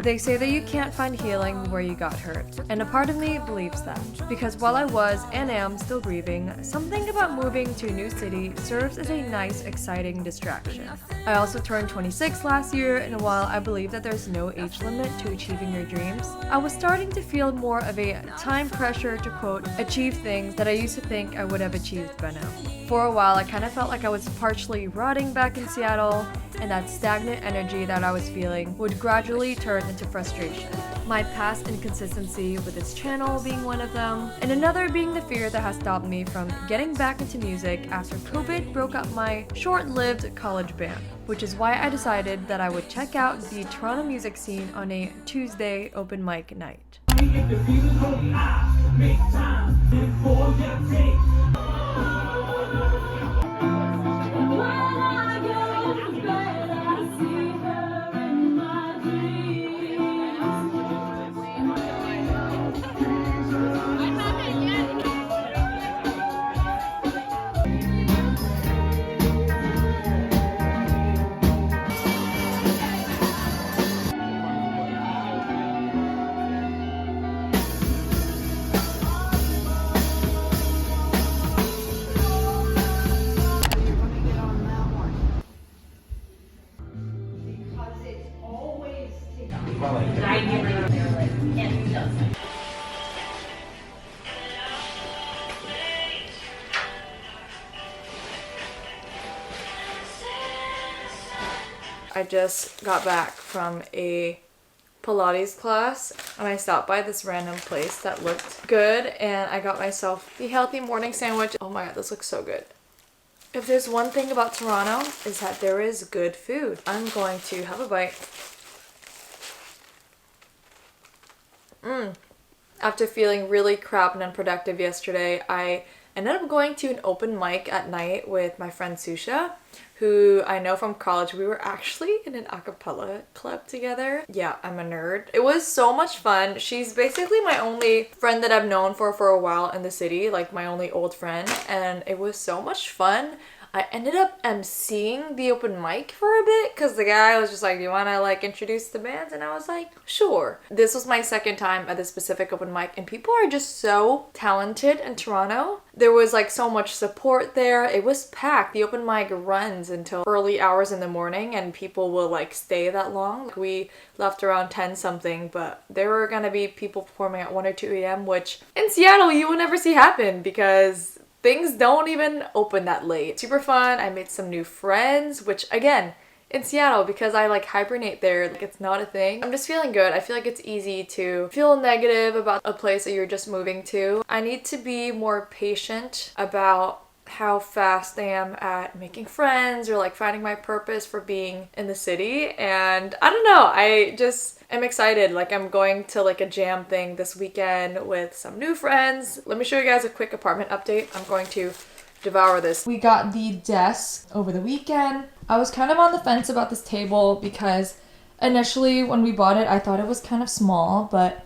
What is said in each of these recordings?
They say that you can't find healing where you got hurt, and a part of me believes that. Because while I was and am still grieving, something about moving to a new city serves as a nice, exciting distraction. I also turned 26 last year, and while I believe that there's no age limit to achieving your dreams, I was starting to feel more of a time pressure to quote, achieve things that I used to think I would have achieved by now. For a while, I kind of felt like I was partially rotting back in Seattle, and that stagnant energy that I was feeling would gradually turn into frustration. My past inconsistency with this channel being one of them, and another being the fear that has stopped me from getting back into music after COVID broke up my short-lived college band, which is why I decided that I would check out the Toronto music scene on a Tuesday open mic night. I just got back from a Pilates class and I stopped by this random place that looked good and I got myself the healthy morning sandwich. Oh my god, this looks so good. If there's one thing about Toronto is that there is good food. I'm going to have a bite. After feeling really crap and unproductive yesterday, I ended up going to an open mic at night with my friend Susha, who I know from college. We were actually in an a cappella club together. Yeah, I'm a nerd. It was so much fun. She's basically my only friend that I've known for a while in the city, like my only old friend, and it was so much fun. I ended up emceeing the open mic for a bit because the guy was just like, do you want to like introduce the bands? And I was like, sure. This was my second time at this specific open mic and people are just so talented in Toronto. There was like so much support there. It was packed. The open mic runs until early hours in the morning and people will like stay that long. We left around 10 something, but there were gonna be people performing at 1 or 2 a.m. which in Seattle you would never see happen because things don't even open that late. Super fun. I made some new friends, which again, in Seattle, because I like hibernate there, like it's not a thing. I'm just feeling good. I feel like it's easy to feel negative about a place that you're just moving to. I need to be more patient about how fast I am at making friends or like finding my purpose for being in the city. And I don't know, I just am excited. Like I'm going to like a jam thing this weekend with some new friends. Let me show you guys a quick apartment update. I'm going to devour this. We got the desk over the weekend. I was kind of on the fence about this table because initially when we bought it, I thought it was kind of small, but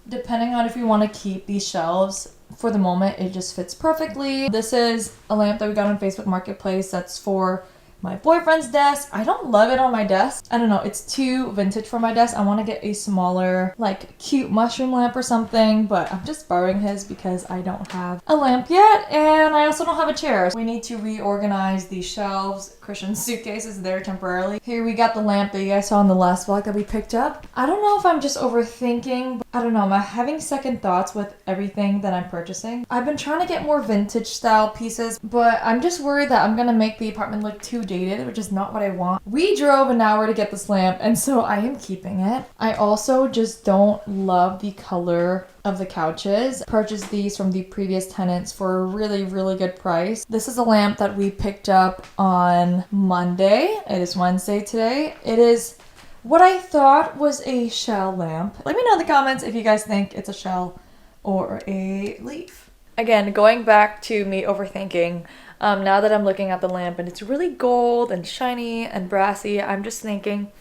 depending on if you want to keep these shelves, for the moment, it just fits perfectly. This is a lamp that we got on Facebook Marketplace that's for my boyfriend's desk. I don't love it on my desk. I don't know, it's too vintage for my desk. I want to get a smaller, like, cute mushroom lamp or something, but I'm just borrowing his because I don't have a lamp yet, and I also don't have a chair. We need to reorganize these shelves. Christian's suitcase is there temporarily. Here we got the lamp that you guys saw in the last vlog that we picked up. I don't know if I'm just overthinking, but I don't know, I'm having second thoughts with everything that I'm purchasing. I've been trying to get more vintage style pieces, but I'm just worried that I'm gonna make the apartment look too dated, which is not what I want. We drove an hour to get this lamp, and so I am keeping it. I also just don't love the color of the couches. Purchased these from the previous tenants for a really, really good price. This is a lamp that we picked up on Monday. It is Wednesday today. It is what I thought was a shell lamp. Let me know in the comments if you guys think it's a shell or a leaf. Again, going back to me overthinking, now that I'm looking at the lamp and it's really gold and shiny and brassy, I'm just thinking,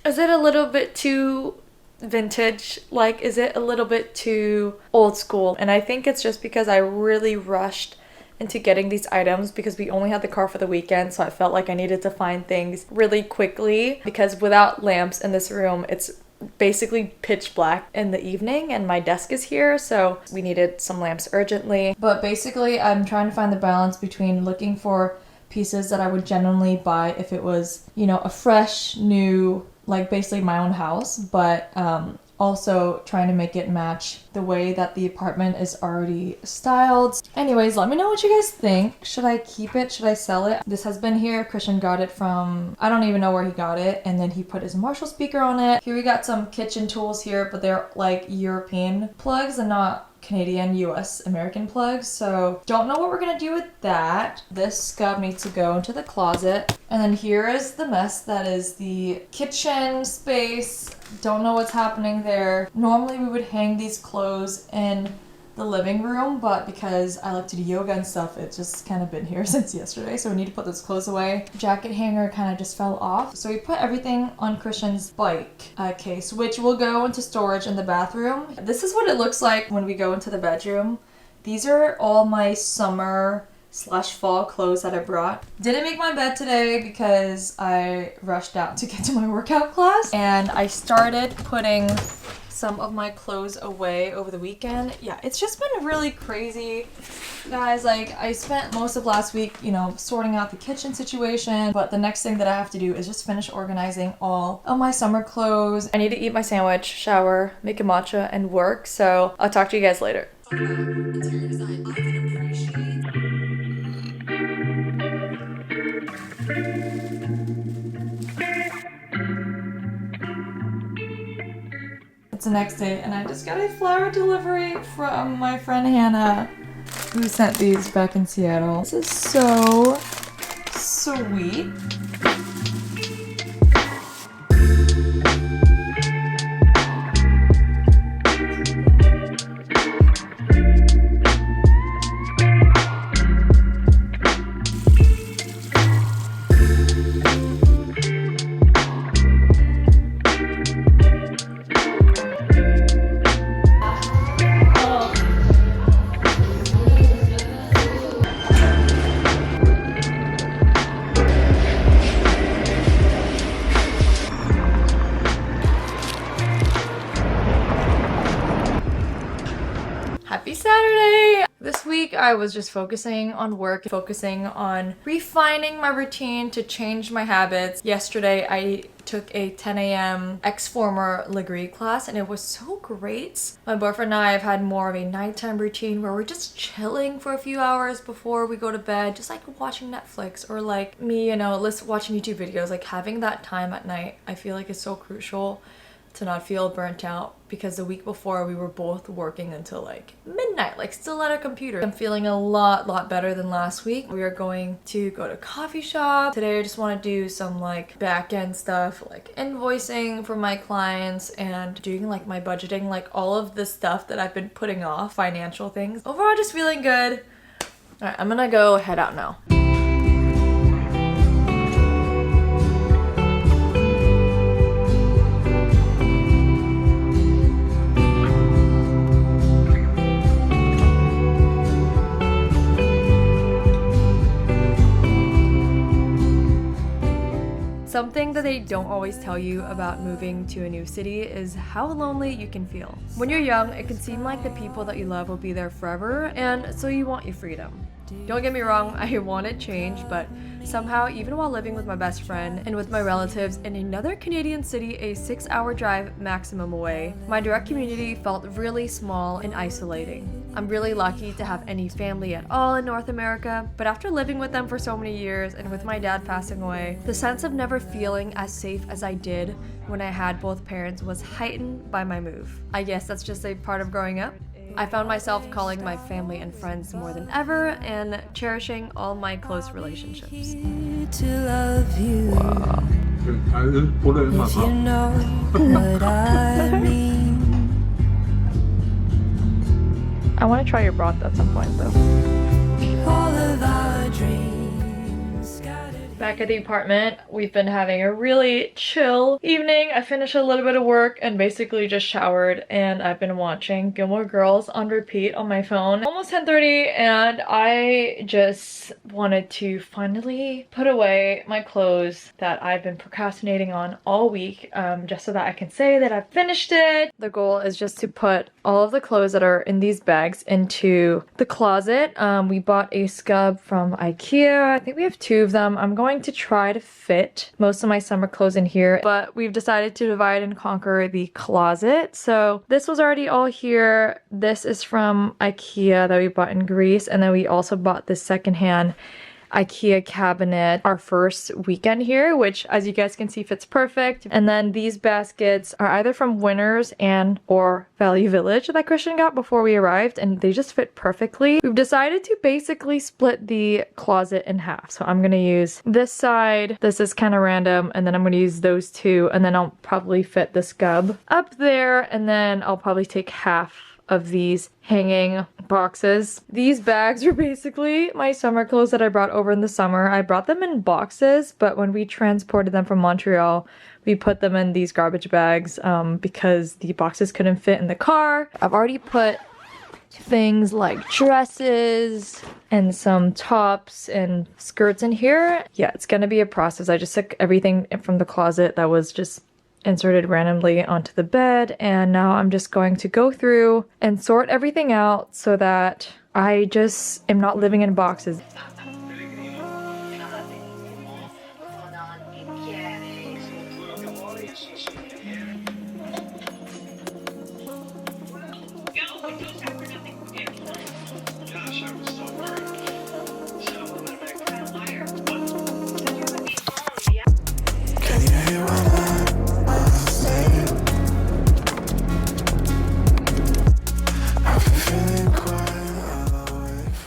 is it a little bit too vintage? Like, is it a little bit too old school? And I think it's just because I really rushed into getting these items because we only had the car for the weekend, so I felt like I needed to find things really quickly because without lamps in this room, it's basically pitch black in the evening and my desk is here, so we needed some lamps urgently. But basically I'm trying to find the balance between looking for pieces that I would genuinely buy if it was, you know, a fresh, new, like basically my own house, but also trying to make it match the way that the apartment is already styled. Anyways, let me know what you guys think. Should I keep it? Should I sell it? This has been here. Christian got it from, I don't even know where he got it, and then he put his Marshall speaker on it. Here we got some kitchen tools here, but they're like European plugs and not Canadian, US, American plugs, so don't know what we're gonna do with that. This scub needs to go into the closet. And then here is the mess that is the kitchen space. Don't know what's happening there. Normally we would hang these clothes in the living room, but because I like to do yoga and stuff, it's just kind of been here since yesterday, so we need to put those clothes away. Jacket hanger kind of just fell off, so we put everything on Christian's bike case, which will go into storage in the bathroom. This is what it looks like when we go into the bedroom. These are all my summer / fall clothes that I brought. Didn't make my bed today because I rushed out to get to my workout class, and I started putting some of my clothes away over the weekend. Yeah, it's just been really crazy, guys. Like, I spent most of last week, you know, sorting out the kitchen situation, but the next thing that I have to do is just finish organizing all of my summer clothes. I need to eat my sandwich, shower, make a matcha, and work, so I'll talk to you guys later. Interior design, I can appreciate. It's the next day and I just got a flower delivery from my friend Hannah, who sent these back in Seattle. This is so sweet. Happy Saturday! This week I was just focusing on work, focusing on refining my routine to change my habits. Yesterday I took a 10 a.m. X-Former Legree class and it was so great. My boyfriend and I have had more of a nighttime routine where we're just chilling for a few hours before we go to bed, just like watching Netflix or like me, you know, watching YouTube videos. Like having that time at night, I feel like is so crucial to not feel burnt out, because the week before we were both working until like midnight, like still at our computer. I'm feeling a lot better than last week. We are going to go to coffee shop. Today I just want to do some like back-end stuff, like invoicing for my clients and doing like my budgeting, like all of the stuff that I've been putting off, financial things. Overall, just feeling good. All right, I'm gonna go head out now. Something that they don't always tell you about moving to a new city is how lonely you can feel. When you're young, it can seem like the people that you love will be there forever, and so you want your freedom. Don't get me wrong, I wanted change, but somehow, even while living with my best friend and with my relatives in another Canadian city a 6-hour drive maximum away, my direct community felt really small and isolating. I'm really lucky to have any family at all in North America, but after living with them for so many years and with my dad passing away, the sense of never feeling as safe as I did when I had both parents was heightened by my move. I guess that's just a part of growing up. I found myself calling my family and friends more than ever and cherishing all my close relationships. To love you. Wow. If you know what I mean. I want to try your broth at some point though. All of our dreams. Back at the apartment, we've been having a really chill evening. I finished a little bit of work and basically just showered, and I've been watching Gilmore Girls on repeat on my phone. Almost 10:30, and I just wanted to finally put away my clothes that I've been procrastinating on all week, just so that I can say that I've finished it. The goal is just to put all of the clothes that are in these bags into the closet. We bought a scub from IKEA. I think we have 2 of them. I'm going to try to fit most of my summer clothes in here, but we've decided to divide and conquer the closet. So this was already all here. This is from IKEA that we bought in Greece, and then we also bought this secondhand IKEA cabinet our first weekend here, which as you guys can see fits perfect. And then these baskets are either from Winners and or Value Village that Christian got before we arrived, and they just fit perfectly. We've decided to basically split the closet in half. So I'm gonna use this side, this is kind of random, and then I'm gonna use those 2, and then I'll probably fit the scub up there, and then I'll probably take half of these hanging boxes. These bags are basically my summer clothes that I brought over in the summer. I brought them in boxes, but when we transported them from Montreal, we put them in these garbage bags because the boxes couldn't fit in the car. I've already put things like dresses and some tops and skirts in here. Yeah, it's gonna be a process. I just took everything from the closet that was just inserted randomly onto the bed, and now I'm just going to go through and sort everything out so that I just am not living in boxes.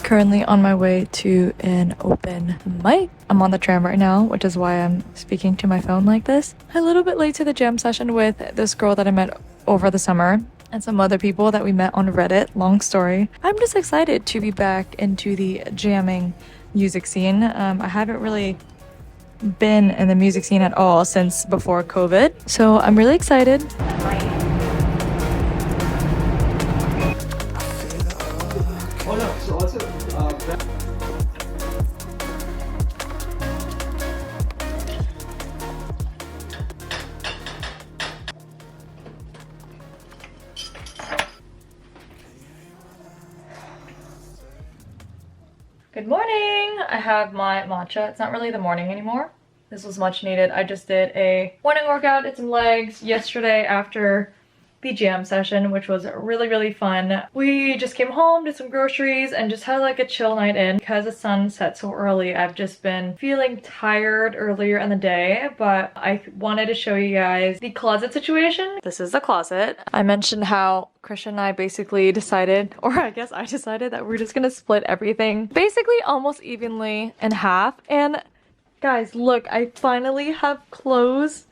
Currently on my way to an open mic. I'm on the tram right now, which is why I'm speaking to my phone like this. A little bit late to the jam session with this girl that I met over the summer and some other people that we met on Reddit. Long story. I'm just excited to be back into the jamming music scene. I haven't really been in the music scene at all since before COVID, so I'm really excited. Good morning! I have my matcha. It's not really the morning anymore. This was much needed. I just did a morning workout, did some legs yesterday after the jam session, which was really fun. We just came home, did some groceries, and just had like a chill night in. Because the sun set so early, I've just been feeling tired earlier in the day, but I wanted to show you guys the closet situation. This is the closet. I mentioned how Christian and I basically decided, or I guess I decided, that we're just gonna split everything basically almost evenly in half. And guys, look, I finally have clothes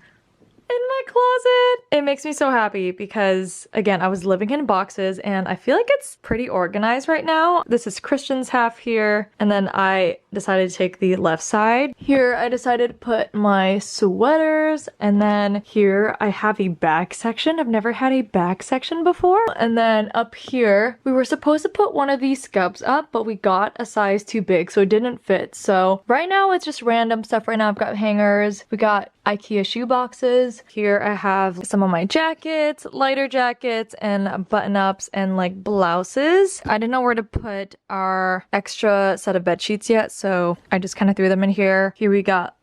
in my closet. It makes me so happy because, again, I was living in boxes and I feel like it's pretty organized right now. This is Christian's half here, and then I decided to take the left side. Here I decided to put my sweaters, and then here I have a bag section. I've never had a bag section before. And then up here, we were supposed to put one of these scubs up, but we got a size too big, so it didn't fit. So right now it's just random stuff. Right now I've got hangers. We got IKEA shoe boxes. Here I have some of my jackets, lighter jackets, and button-ups and like blouses. I didn't know where to put our extra set of bed sheets yet, so I just kind of threw them in here. Here we got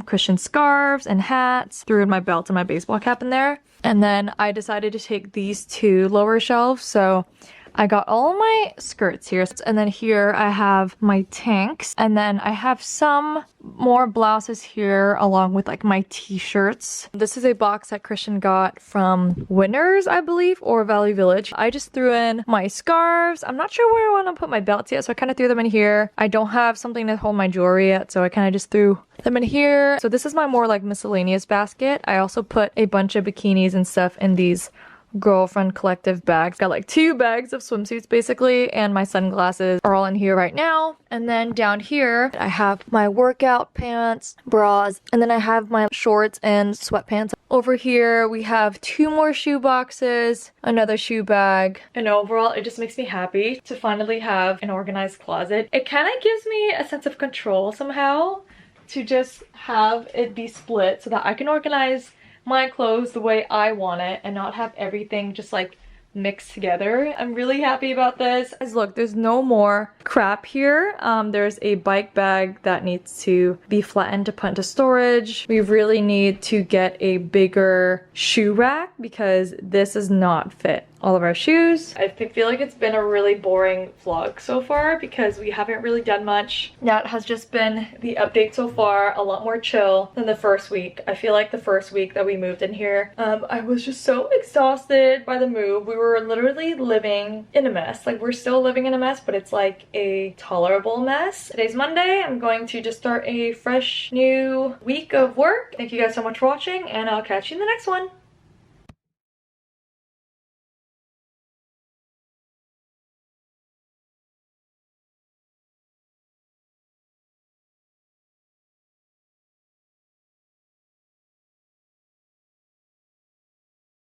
Christian scarves and hats. Threw in my belt and my baseball cap in there. And then I decided to take these 2 lower shelves, so I got all my skirts here, and then here I have my tanks, and then I have some more blouses here along with like my t-shirts. This is a box that Christian got from Winners, I believe, or Value Village. I just threw in my scarves. I'm not sure where I want to put my belts yet, so I kind of threw them in here. I don't have something to hold my jewelry yet, so I kind of just threw them in here. So this is my more like miscellaneous basket. I also put a bunch of bikinis and stuff in these girlfriend collective bags. Got like 2 bags of swimsuits basically, and my sunglasses are all in here right now. And then down here, I have my workout pants, bras, and then I have my shorts and sweatpants. Over here, we have 2 more shoe boxes, another shoe bag. And overall, it just makes me happy to finally have an organized closet. It kind of gives me a sense of control somehow to just have it be split so that I can organize my clothes the way I want it and not have everything just like mixed together. I'm really happy about this. Guys, look, there's no more crap here. There's a bike bag that needs to be flattened to put into storage. We really need to get a bigger shoe rack because this does not fit all of our shoes. I feel like it's been a really boring vlog so far because we haven't really done much. That has just been the update so far, a lot more chill than the first week. I feel like the first week that we moved in here, I was just so exhausted by the move. We were literally living in a mess. Like, we're still living in a mess, but it's like a tolerable mess. Today's Monday. I'm going to just start a fresh new week of work. Thank you guys so much for watching, and I'll catch you in the next one.